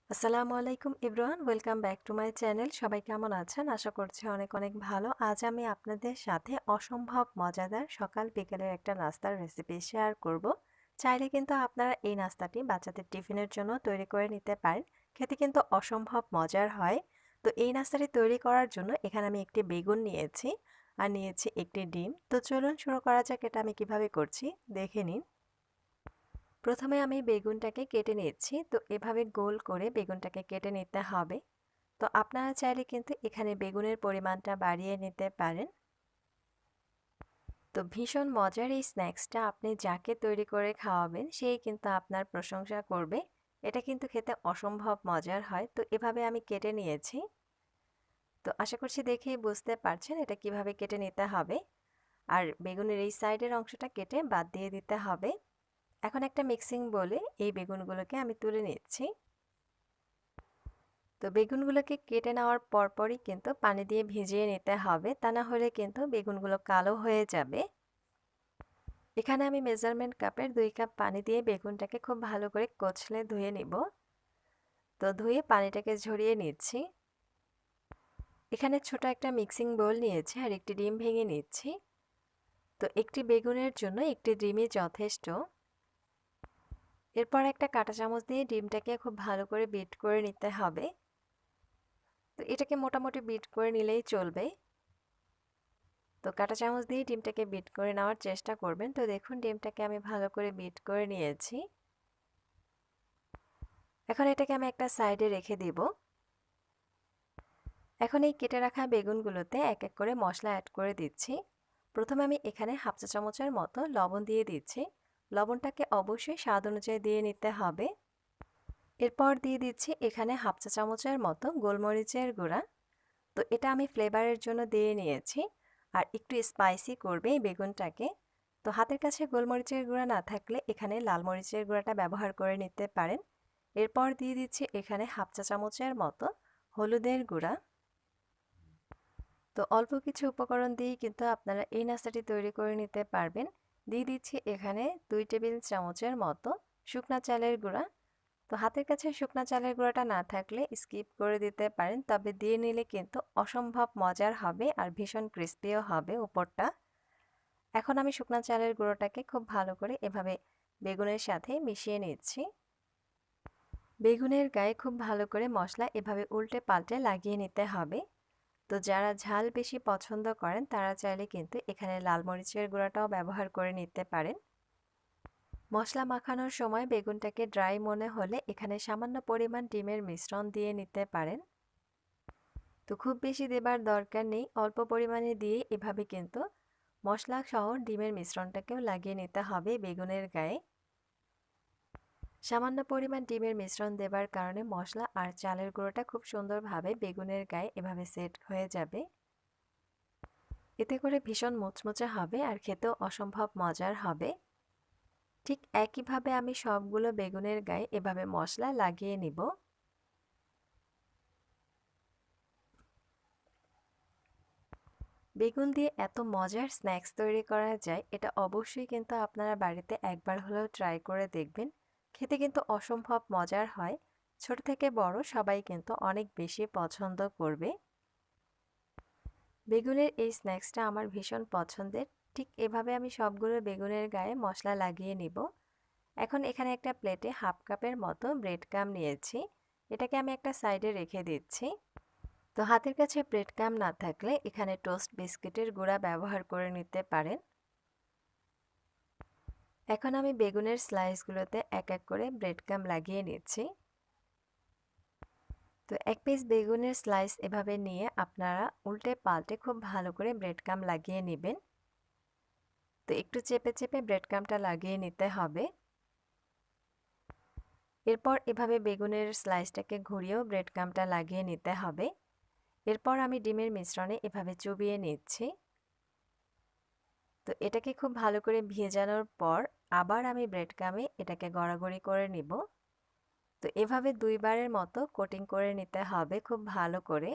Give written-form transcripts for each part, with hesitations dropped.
আসসালামু আলাইকুম everyone, welcome back to my channel. সবাই কেমন আছেন? আশা করছি অনেক অনেক ভালো। আজ আমি আপনাদের সাথে অসম্ভব মজাদার সকাল বিকেলের একটা নাস্তার রেসিপি শেয়ার করব। চাইলে কিন্তু আপনারা এই নাস্তাটি বাচ্চাদের টিফিনের জন্য তৈরি করে নিতে পারেন। খেতে কিন্তু অসম্ভব মজার হয়। তো এই নাস্তাটি তৈরি করার জন্য এখানে আমি একটি বেগুন নিয়েছি আর নিয়েছি একটি ডিম। তো চলুন শুরু করা যাক, এটা আমি কিভাবে করছি দেখে নিন। প্রথমে আমি বেগুনটাকে কেটে নিচ্ছি। তো এভাবে গোল করে বেগুনটাকে কেটে নিতে হবে। তো আপনারা চাইলে কিন্তু এখানে বেগুনের পরিমাণটা বাড়িয়ে নিতে পারেন। তো ভীষণ মজার এই স্ন্যাক্সটা আপনি যাকে তৈরি করে খাওয়াবেন সেই কিন্তু আপনার প্রশংসা করবে। এটা কিন্তু খেতে অসম্ভব মজার হয়। তো এভাবে আমি কেটে নিয়েছি। তো আশা করছি দেখেই বুঝতে পারছেন এটা কিভাবে কেটে নিতে হবে। আর বেগুনের এই সাইডের অংশটা কেটে বাদ দিয়ে দিতে হবে। এখন একটা মিক্সিং বলে এই বেগুনগুলোকে আমি তুলে নিচ্ছি। তো বেগুনগুলোকে কেটে নেওয়ার পরপরই কিন্তু পানি দিয়ে ভিজিয়ে নিতে হবে, তা না হলে কিন্তু বেগুনগুলো কালো হয়ে যাবে। এখানে আমি মেজারমেন্ট কাপের 2 কাপ পানি দিয়ে বেগুনটাকে খুব ভালো করে কচলে ধুয়ে নিব। তো ধুয়ে পানিটাকে ঝরিয়ে নিচ্ছি। এখানে ছোট একটা মিক্সিং বোল নিয়েছি আর একটি ডিম ভেঙে নিচ্ছি। তো একটি বেগুনের জন্য একটি ডিমই যথেষ্ট। এরপর একটা কাঁটা চামচ দিয়ে ডিমটাকে খুব ভালো করে বিট করে নিতে হবে। তো এটাকে মোটামুটি বিট করে নিলেই চলবে। তো কাঁটা চামচ দিয়ে ডিমটাকে বিট করে নেওয়ার চেষ্টা করবেন। তো দেখুন ডিমটাকে আমি ভালো করে বিট করে নিয়েছি। এখন এটাকে আমি একটা সাইডে রেখে দিব। এখন এই কেটে রাখা বেগুনগুলোতে এক এক করে মশলা অ্যাড করে দিচ্ছি। প্রথমে আমি এখানে হাফ চা চামচের মতো লবণ দিয়ে দিচ্ছি। লবণটাকে অবশ্যই স্বাদ অনুযায়ী দিয়ে নিতে হবে। এরপর দিয়ে দিচ্ছি এখানে হাফ চা চামচের মতো গোলমরিচের গুঁড়া। তো এটা আমি ফ্লেভারের জন্য দিয়ে নিয়েছি। আর একটু স্পাইসি করবে এই বেগুনটাকে। তো হাতের কাছে গোলমরিচের গুঁড়া না থাকলে এখানে লাল মরিচের গুঁড়াটা ব্যবহার করে নিতে পারেন। এরপর দিয়ে দিচ্ছি এখানে হাফ চা চামচের মতো হলুদের গুঁড়া। তো অল্প কিছু উপকরণ দিয়েই কিন্তু আপনারা এই নাস্তাটি তৈরি করে নিতে পারবেন। দিয়ে দিচ্ছি এখানে 2 টেবিল চামচের মতো শুকনা চালের গুঁড়া। তো হাতের কাছে শুকনা চালের গুঁড়াটা না থাকলে স্কিপ করে দিতে পারেন, তবে দিয়ে নিলে কিন্তু অসম্ভব মজার হবে আর ভীষণ ক্রিস্পিও হবে উপরটা। এখন আমি শুকনা চালের গুঁড়োটাকে খুব ভালো করে এভাবে বেগুনের সাথে মিশিয়ে নিচ্ছি। বেগুনের গায়ে খুব ভালো করে মশলা এভাবে উল্টে পাল্টে লাগিয়ে নিতে হবে। তো যারা ঝাল বেশি পছন্দ করেন তারা চাইলে কিন্তু এখানে লাল মরিচের গুঁড়াটাও ব্যবহার করে নিতে পারেন। মশলা মাখানোর সময় বেগুনটাকে ড্রাই মনে হলে এখানে সামান্য পরিমাণ ডিমের মিশ্রণ দিয়ে নিতে পারেন। তো খুব বেশি দেবার দরকার নেই, অল্প পরিমাণে দিয়ে এভাবে কিন্তু মশলা সহ ডিমের মিশ্রণটাকেও লাগিয়ে নিতে হবে বেগুনের গায়ে। সামান্য পরিমাণ ডিমের মিশ্রণ দেবার কারণে মশলা আর চালের গুঁড়োটা খুব সুন্দরভাবে বেগুনের গায়ে এভাবে সেট হয়ে যাবে। এতে করে ভীষণ মুচমুচে হবে আর খেতেও অসম্ভব মজার হবে। ঠিক একইভাবে আমি সবগুলো বেগুনের গায়ে এভাবে মশলা লাগিয়ে নিব। বেগুন দিয়ে এত মজার স্ন্যাক্স তৈরি করা যায়, এটা অবশ্যই কিন্তু আপনারা বাড়িতে একবার হলেও ট্রাই করে দেখবেন। খেতে কিন্তু অসম্ভব মজার হয়। ছোট থেকে বড় সবাই কিন্তু অনেক বেশি পছন্দ করবে। বেগুনের এই স্ন্যাক্সটা আমার ভীষণ পছন্দের। ঠিক এভাবে আমি সবগুলো বেগুনের গায়ে মশলা লাগিয়ে নিব। এখন এখানে একটা প্লেটে হাফ কাপের মতো ব্রেড ক্রাম নিয়েছি। এটাকে আমি একটা সাইডে রেখে দিচ্ছি। তো হাতের কাছে ব্রেড ক্রাম না থাকলে এখানে টোস্ট বিস্কিটের গুঁড়া ব্যবহার করে নিতে পারেন। এখন আমি বেগুনের স্লাইসগুলোতে এক এক করে ব্রেড ক্রাম লাগিয়ে নিচ্ছি। তো এক পিস বেগুনের স্লাইস এভাবে নিয়ে আপনারা উল্টে পাল্টে খুব ভালো করে ব্রেড ক্রাম লাগিয়ে নেবেন। তো একটু চেপে চেপে ব্রেড ক্রামটা লাগিয়ে নিতে হবে। এরপর এভাবে বেগুনের স্লাইসটাকে ঘুরিয়েও ব্রেড ক্রামটা লাগিয়ে নিতে হবে। এরপর আমি ডিমের মিশ্রণে এভাবে চুবিয়ে নিচ্ছি। তো এটাকে খুব ভালো করে ভেজানোর পর আবার আমি ব্রেড ক্রামে এটাকে গড়াগড়ি করে নিব। তো এভাবে 2 বারের মতো কোটিং করে নিতে হবে খুব ভালো করে।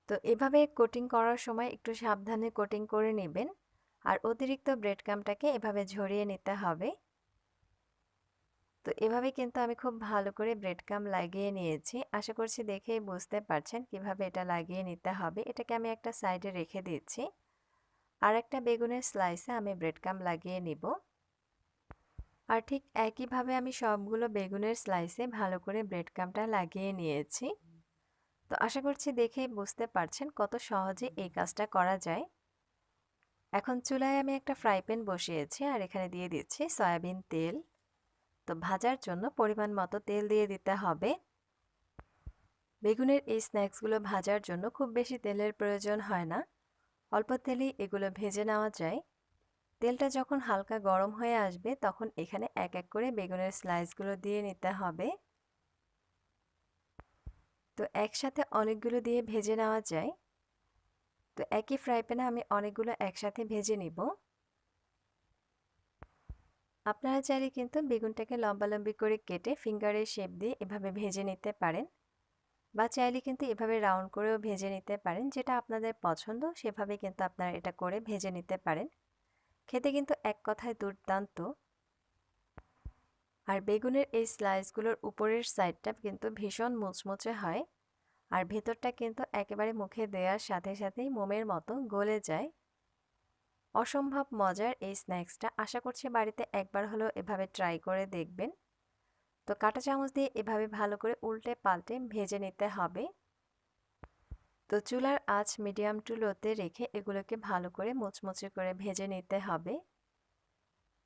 তো এভাবে কোটিং করার সময় একটু সাবধানে কোটিং করে নেবেন। আর অতিরিক্ত ব্রেড ক্রামটাকে এভাবে ঝরিয়ে নিতে হবে। তো এভাবে কিন্তু আমি খুব ভালো করে ব্রেড ক্রাম্ব লাগিয়ে নিয়েছি। আশা করছি দেখেই বুঝতে পারছেন কিভাবে এটা লাগিয়ে নিতে হবে। এটাকে আমি একটা সাইডে রেখে দিচ্ছি। আর একটা বেগুনের স্লাইসে আমি ব্রেড ক্রাম্ব লাগিয়ে নিব। আর ঠিক একইভাবে আমি সবগুলো বেগুনের স্লাইসে ভালো করে ব্রেড ক্রাম্বটা লাগিয়ে নিয়েছি। তো আশা করছি দেখেই বুঝতে পারছেন কত সহজে এই কাজটা করা যায়। এখন চুলায় আমি একটা ফ্রাই প্যান বসিয়েছি আর এখানে দিয়ে দিচ্ছি সয়াবিন তেল। তো ভাজার জন্য পরিমাণ মতো তেল দিয়ে দিতে হবে। বেগুনের এই স্ন্যাক্সগুলো ভাজার জন্য খুব বেশি তেলের প্রয়োজন হয় না, অল্প তেলেই এগুলো ভেজে নেওয়া যায়। তেলটা যখন হালকা গরম হয়ে আসবে তখন এখানে এক এক করে বেগুনের স্লাইসগুলো দিয়ে নিতে হবে। তো একসাথে অনেকগুলো দিয়ে ভেজে নেওয়া যায়। তো একই ফ্রাই প্যানে আমি অনেকগুলো একসাথে ভেজে নিব। আপনারা চাইলে কিন্তু বেগুনটাকে লম্বালম্বি করে কেটে ফিঙ্গারের শেপ দিয়ে এভাবে ভেজে নিতে পারেন, বা চাইলে কিন্তু এভাবে রাউন্ড করেও ভেজে নিতে পারেন। যেটা আপনাদের পছন্দ সেভাবে কিন্তু আপনারা এটা করে ভেজে নিতে পারেন। খেতে কিন্তু এক কথায় দুর্দান্ত। আর বেগুনের এই স্লাইসগুলোর উপরের সাইডটা কিন্তু ভীষণ মুচমুচে হয়, আর ভেতরটা কিন্তু একেবারে মুখে দেওয়ার সাথে সাথেই মোমের মতো গলে যায়। অসম্ভব মজার এই স্ন্যাক্সটা, আশা করছি বাড়িতে একবার হলেও এভাবে ট্রাই করে দেখবেন। তো কাঁটা চামচ দিয়ে এভাবে ভালো করে উল্টে পাল্টে ভেজে নিতে হবে। তো চুলার আঁচ মিডিয়াম টু লোতে রেখে এগুলোকে ভালো করে মুচমুচে করে ভেজে নিতে হবে।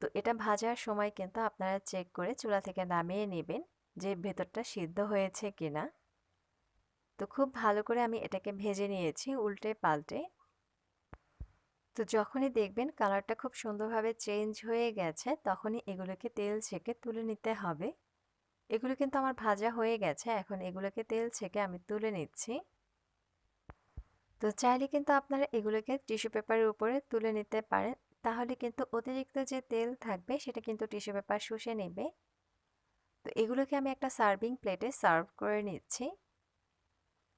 তো এটা ভাজার সময় কিন্তু আপনারা চেক করে চুলা থেকে নামিয়ে নেবেন যে ভেতরটা সিদ্ধ হয়েছে কিনা। তো খুব ভালো করে আমি এটাকে ভেজে নিয়েছি উল্টে পাল্টে। তো যখনই দেখবেন কালারটা খুব সুন্দরভাবে চেঞ্জ হয়ে গেছে তখনই এগুলোকে তেল ছেঁকে তুলে নিতে হবে। এগুলো কিন্তু আমার ভাজা হয়ে গেছে, এখন এগুলোকে তেল ছেঁকে আমি তুলে নিচ্ছি। তো চাইলে কিন্তু আপনারা এগুলোকে টিস্যু পেপারের উপরে তুলে নিতে পারেন, তাহলে কিন্তু অতিরিক্ত যে তেল থাকবে সেটা কিন্তু টিস্যু পেপার শুষে নেবে। তো এগুলোকে আমি একটা সার্ভিং প্লেটে সার্ভ করে নিচ্ছি।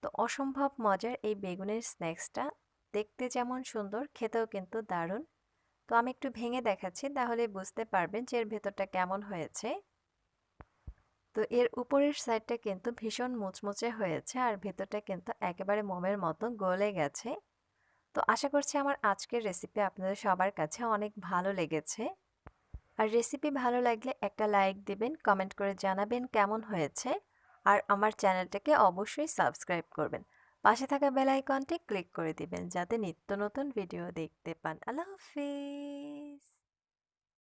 তো অসম্ভব মজার এই বেগুনের স্ন্যাক্সটা দেখতে যেমন সুন্দর, খেতেও কিন্তু দারুণ। তো আমি একটু ভেঙে দেখাচ্ছি, তাহলে বুঝতে পারবেন যে এর ভেতরটা কেমন হয়েছে। তো এর উপরের সাইডটা কিন্তু ভীষণ মুচমুচে হয়েছে আর ভেতরটা কিন্তু একেবারে মোমের মতো গলে গেছে। তো আশা করছি আমার আজকের রেসিপি আপনাদের সবার কাছে অনেক ভালো লেগেছে। আর রেসিপি ভালো লাগলে একটা লাইক দিবেন, কমেন্ট করে জানাবেন কেমন হয়েছে। আর আমার চ্যানেলটাকে অবশ্যই সাবস্ক্রাইব করবেন। পাশে থাকা বেল আইকনটি ক্লিক করে দিবেন যাতে নিত্য নতুন ভিডিও দেখতে পান। আল্লাহ হাফিজ।